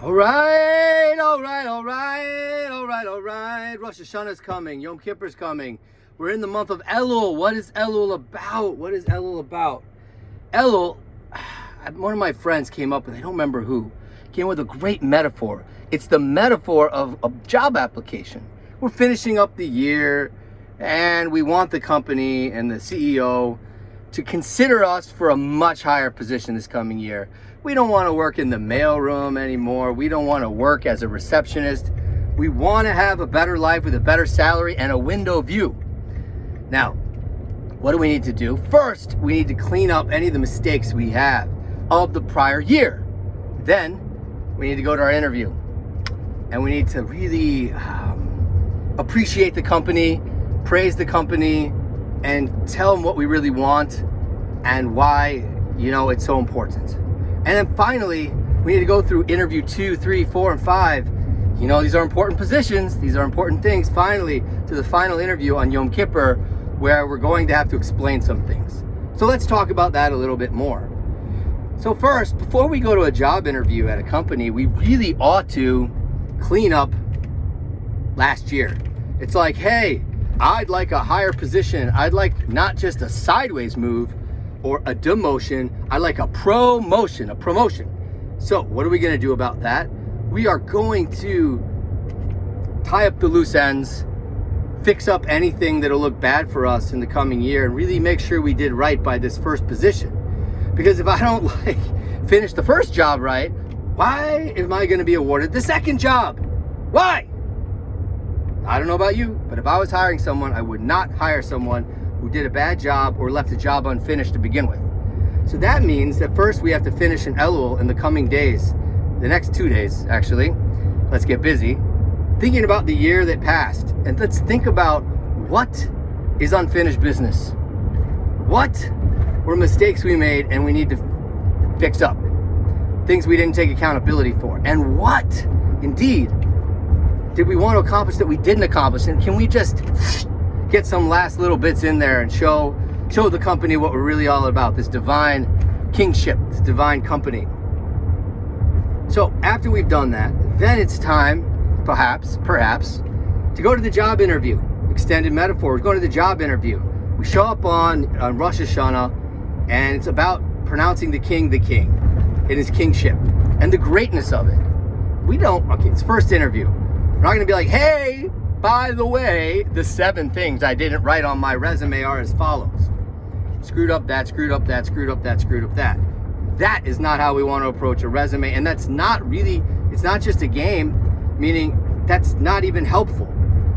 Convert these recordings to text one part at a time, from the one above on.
All right. Rosh Hashanah's coming. Yom Kippur's coming. We're in the month of Elul. What is Elul about? Elul, one of my friends came up with, I don't remember who, came with a great metaphor. It's the metaphor of a job application. We're finishing up the year and we want the company and the CEO to consider us for a much higher position this coming year. We don't want to work in the mailroom anymore. We don't want to work as a receptionist. We want to have a better life with a better salary and a window view. Now, what do we need to do? First, we need to clean up any of the mistakes we have of the prior year. Then, we need to go to our interview. And we need to really appreciate the company, praise the company, and tell them what we really want and why, it's so important. And then finally, we need to go through interview 2, 3, 4, and 5. These are important positions. These are important things. Finally, to the final interview on Yom Kippur, where we're going to have to explain some things. So let's talk about that a little bit more. So first, before we go to a job interview at a company, we really ought to clean up last year. It's like, hey, I'd like a higher position. I'd like not just a sideways move or a demotion. I'd like a promotion. So what are we going to do about that? We are going to tie up the loose ends, fix up anything that'll look bad for us in the coming year, and really make sure we did right by this first position. Because if I don't finish the first job right, why am I going to be awarded the second job? Why? I don't know about you, but if I was hiring someone, I would not hire someone who did a bad job or left a job unfinished to begin with. So that means that first we have to finish an Elul in the coming days, the next 2 days actually. Let's get busy thinking about the year that passed, and let's think about what is unfinished business. What were mistakes we made and we need to fix up? Things we didn't take accountability for. And what, indeed, did we want to accomplish that we didn't accomplish? And can we just get some last little bits in there and show the company what we're really all about, this divine kingship, this divine company. So after we've done that, then it's time, perhaps, to go to the job interview. Extended metaphor, we're going to the job interview. We show up on Rosh Hashanah, and it's about pronouncing the king in his kingship and the greatness of it. It's first interview. We're not going to be like, hey, by the way, the 7 things I didn't write on my resume are as follows. Screwed up that. That is not how we want to approach a resume. And that's not really, it's not just a game, meaning that's not even helpful.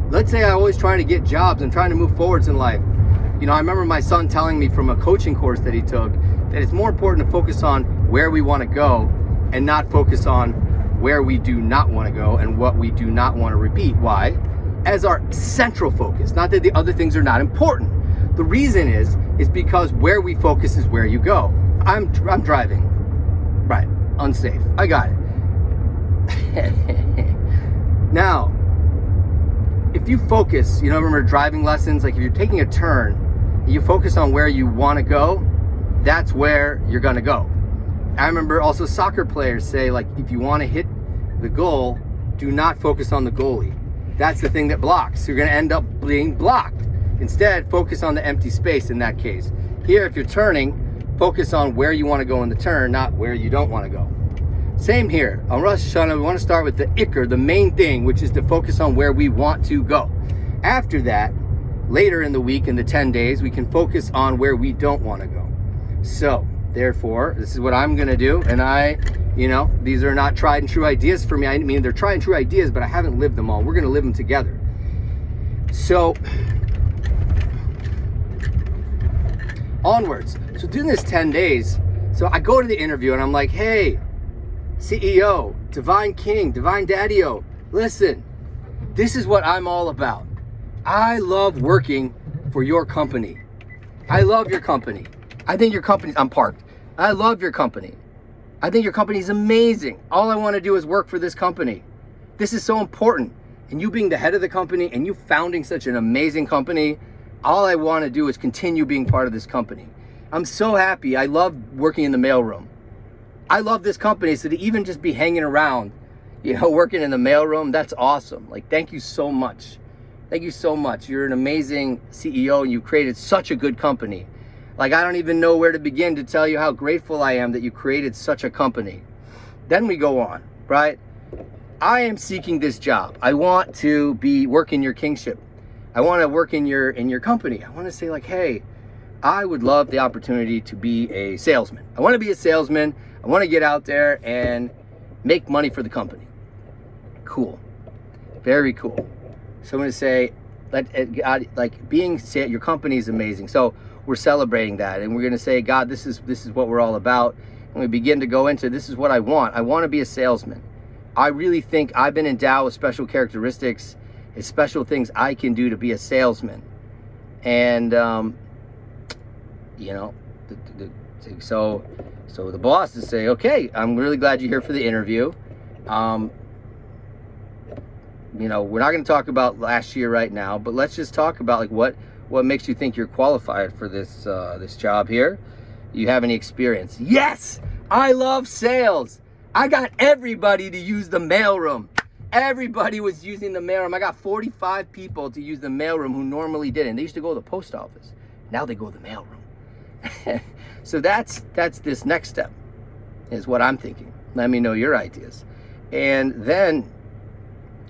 Let's say I'm always trying to get jobs and trying to move forwards in life. I remember my son telling me from a coaching course that he took that it's more important to focus on where we want to go and not focus on where we do not want to go and what we do not want to repeat. Why? As our central focus. Not that the other things are not important. The reason is because where we focus is where you go. I'm driving. Right. Unsafe. I got it. Now, if you focus, remember driving lessons, like if you're taking a turn, and you focus on where you want to go, that's where you're going to go. I remember also soccer players say, if you want to hit the goal, do not focus on the goalie. That's the thing that blocks. You're going to end up being blocked. Instead, focus on the empty space in that case. Here, if you're turning, focus on where you want to go in the turn, not where you don't want to go. Same here. On Rosh Hashanah, we want to start with the ikr, the main thing, which is to focus on where we want to go. After that, later in the week, in the 10 days, we can focus on where we don't want to go. So, therefore, this is what I'm going to do. And these are not tried and true ideas for me. I mean, they're tried and true ideas, but I haven't lived them all. We're going to live them together. So, onwards. So doing this 10 days, so I go to the interview and I'm like, hey, CEO, divine king, divine daddy-o, listen, this is what I'm all about. I love working for your company. I love your company. I think your company's, I'm parked. I love your company. I think your company's amazing. All I want to do is work for this company. This is so important. And you being the head of the company and you founding such an amazing company, all I want to do is continue being part of this company. I'm so happy. I love working in the mailroom. I love this company, so to even just be hanging around you know, working in the mailroom, that's awesome. Like, thank you so much. Thank you so much. You're an amazing CEO and you created such a good company. Like, I don't even know where to begin to tell you how grateful I am that you created such a company. Then we go on, right? I am seeking this job. I want to work in your kingship. I want to work in your company. I want to say like, hey, I would love the opportunity to be a salesman. I want to be a salesman. I want to get out there and make money for the company. Cool. Very cool. So I'm going to say, like being, your company is amazing. So we're celebrating that. And we're going to say, God, this is what we're all about. And we begin to go into, this is what I want. I want to be a salesman. I really think I've been endowed with special characteristics and special things I can do to be a salesman. And, you know, so the boss is saying, okay, I'm really glad you're here for the interview. You know, we're not going to talk about last year right now, but let's just talk about like what makes you think you're qualified for this this job here. You have any experience? Yes, I love sales. I got everybody to use the mailroom. Everybody was using the mailroom. I got 45 people to use the mailroom who normally didn't. They used to go to the post office. Now they go to the mailroom. So that's this next step is what I'm thinking. Let me know your ideas. And then,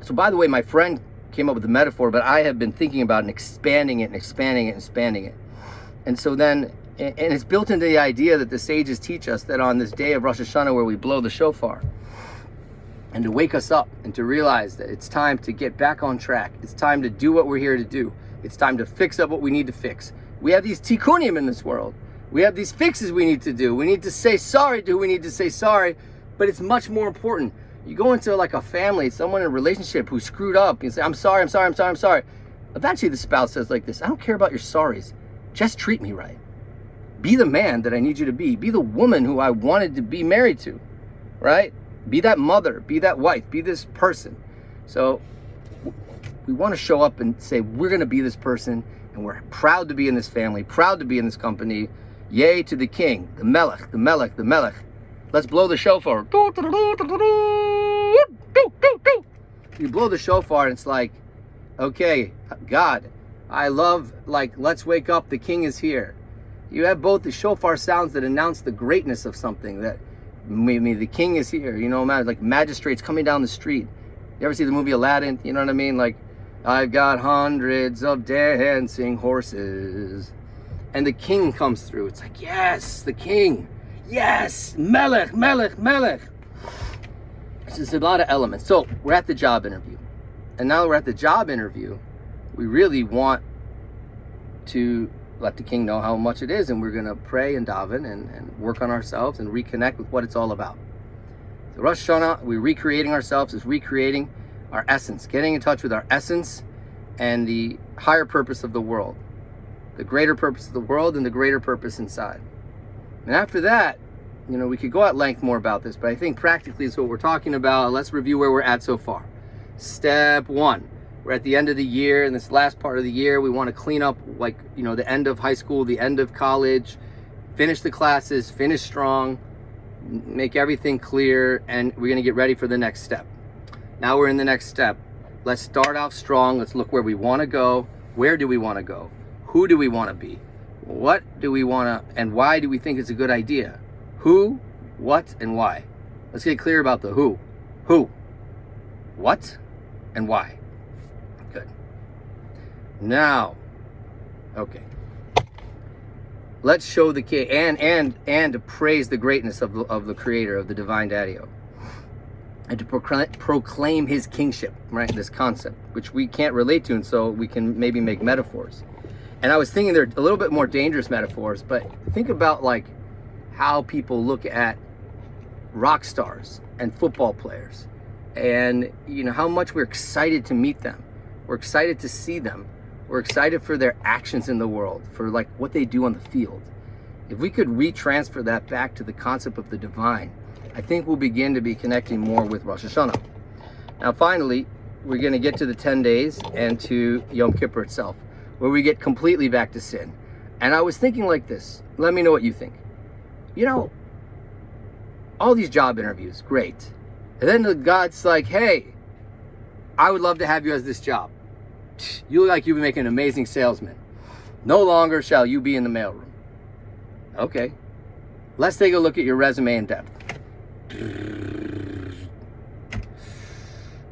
so by the way, my friend came up with the metaphor, but I have been thinking about and expanding it and expanding it and expanding it. And so then, and it's built into the idea that the sages teach us that on this day of Rosh Hashanah where we blow the shofar, and to wake us up and to realize that it's time to get back on track. It's time to do what we're here to do. It's time to fix up what we need to fix. We have these tikkunim in this world. We have these fixes we need to do. We need to say sorry to who we need to say sorry, but it's much more important. You go into like a family, someone in a relationship who screwed up, you say, I'm sorry, I'm sorry, I'm sorry, I'm sorry. Eventually the spouse says like this, I don't care about your sorries. Just treat me right. Be the man that I need you to be. Be the woman who I wanted to be married to, right? Be that mother, be that wife, be this person. So we want to show up and say, we're going to be this person, and we're proud to be in this family, proud to be in this company. Yay to the king, the melech, the melech, the melech. Let's blow the shofar. You blow the shofar and it's like, okay, God, I love, like, let's wake up, the king is here. You have both the shofar sounds that announce the greatness of something, that maybe the king is here, you know, like magistrates coming down the street. You ever see the movie Aladdin? You know what I mean? Like, I've got hundreds of dancing horses. And the king comes through. It's like, yes, the king. Yes, melech, melech, melech. So there's a lot of elements. So we're at the job interview. And now we're at the job interview, we really want to let the king know how much it is, and we're going to pray and daven and work on ourselves and reconnect with what it's all about. So Rosh Hashanah, we're recreating ourselves, is recreating our essence, getting in touch with our essence and the higher purpose of the world, the greater purpose of the world and the greater purpose inside. And after that, you know, we could go at length more about this, but I think practically is what we're talking about. Let's review where we're at so far. Step one, we're at the end of the year. In this last part of the year, we want to clean up, like, you know, the end of high school, the end of college, finish the classes, finish strong, make everything clear, and we're going to get ready for the next step. Now we're in the next step. Let's start off strong. Let's look where we want to go. Where do we want to go? Who do we want to be? What do we want to, and why do we think it's a good idea? Who, what, and why? Let's get clear about the who. Who, what, and why. Good. Now, okay. Let's show the king and to praise the greatness of the Creator, of the Divine Daddy-O, and to proclaim His kingship, right? This concept, which we can't relate to, and so we can maybe make metaphors. And I was thinking they're a little bit more dangerous metaphors, but think about like how people look at rock stars and football players, and you know how much we're excited to meet them, we're excited to see them, we're excited for their actions in the world, for like what they do on the field. If we could retransfer that back to the concept of the divine, I think we'll begin to be connecting more with Rosh Hashanah. Now finally, we're going to get to the 10 days and to Yom Kippur itself, where we get completely back to sin. And I was thinking like this, let me know what you think. You know, all these job interviews, great. And then the God's like, hey, I would love to have you as this job. You look like you've been making an amazing salesman. No longer shall you be in the mailroom. Okay. Let's take a look at your resume in depth.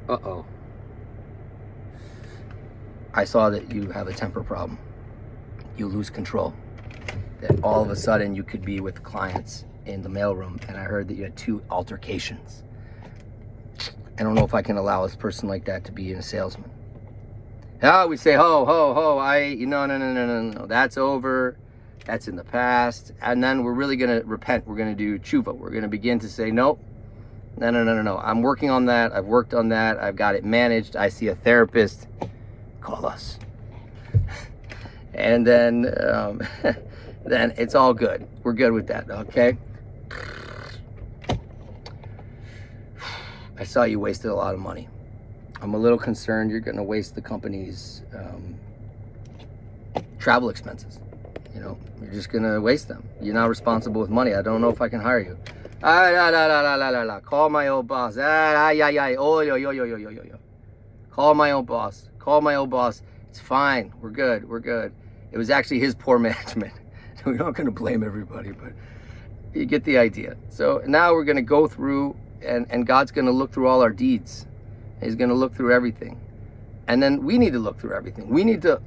Uh-oh. I saw that you have a temper problem. You lose control. That all of a sudden you could be with clients in the mailroom, and I heard that you had 2 altercations. I don't know if I can allow a person like that to be a salesman. Ah, we say, ho, ho, ho, no, that's over. That's in the past. And then we're really going to repent. We're going to do tshuva. We're going to begin to say, nope, no. I'm working on that. I've worked on that. I've got it managed. I see a therapist. Call us. And then, then it's all good. We're good with that, okay? I saw you wasted a lot of money. I'm a little concerned you're going to waste the company's travel expenses. You know, you're just going to waste them. You're not responsible with money. I don't know if I can hire you. Call my old boss. Call my old boss. Call my old boss. It's fine. We're good. We're good. It was actually his poor management. We're not going to blame everybody, but you get the idea. So now we're going to go through, and God's going to look through all our deeds. He's going to look through everything. And then we need to look through everything. We need to,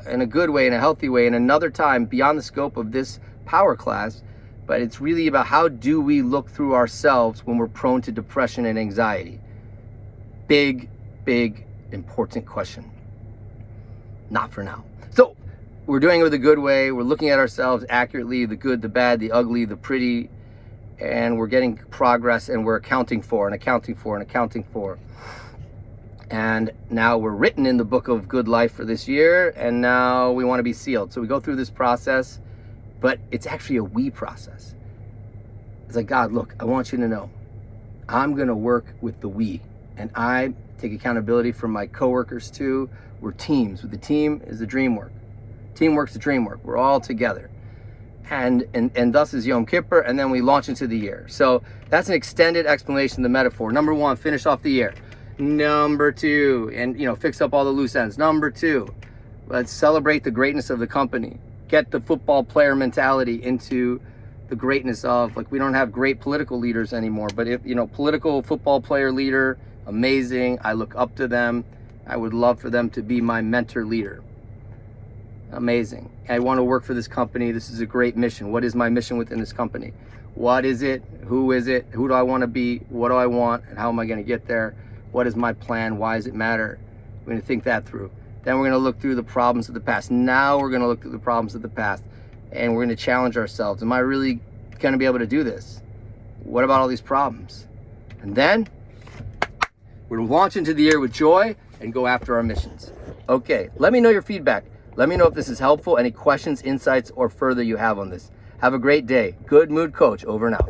in a good way, in a healthy way, in another time, beyond the scope of this power class, but it's really about how do we look through ourselves when we're prone to depression and anxiety. Big, important question. Not for now. So we're doing it with a good way. We're looking at ourselves accurately, the good, the bad, the ugly, the pretty, and we're getting progress, and we're accounting for. And now we're written in the book of good life for this year, and now we want to be sealed. So we go through this process, but it's actually a we process. It's like, God, look, I want you to know, I'm going to work with the we, and I take accountability for my coworkers too. We're teams. The team is the dream work. Teamwork's the dream work. We're all together. And thus is Yom Kippur, and then we launch into the year. So that's an extended explanation of the metaphor. Number 1, finish off the year. Number 2, and fix up all the loose ends. Number 2, let's celebrate the greatness of the company. Get the football player mentality into the greatness of, like, we don't have great political leaders anymore, but if, political football player leader, amazing. I look up to them. I would love for them to be my mentor leader. Amazing. I want to work for this company. This is a great mission. What is my mission within this company? What is it? Who is it? Who do I want to be? What do I want? And how am I going to get there? What is my plan? Why does it matter? We're going to think that through. Then we're going to look through the problems of the past. Now we're going to look through the problems of the past, and we're going to challenge ourselves. Am I really going to be able to do this? What about all these problems? And then we're going to launch into the year with joy and go after our missions. Okay, let me know your feedback. Let me know if this is helpful, any questions, insights, or further you have on this. Have a great day. Good Mood Coach, over and out.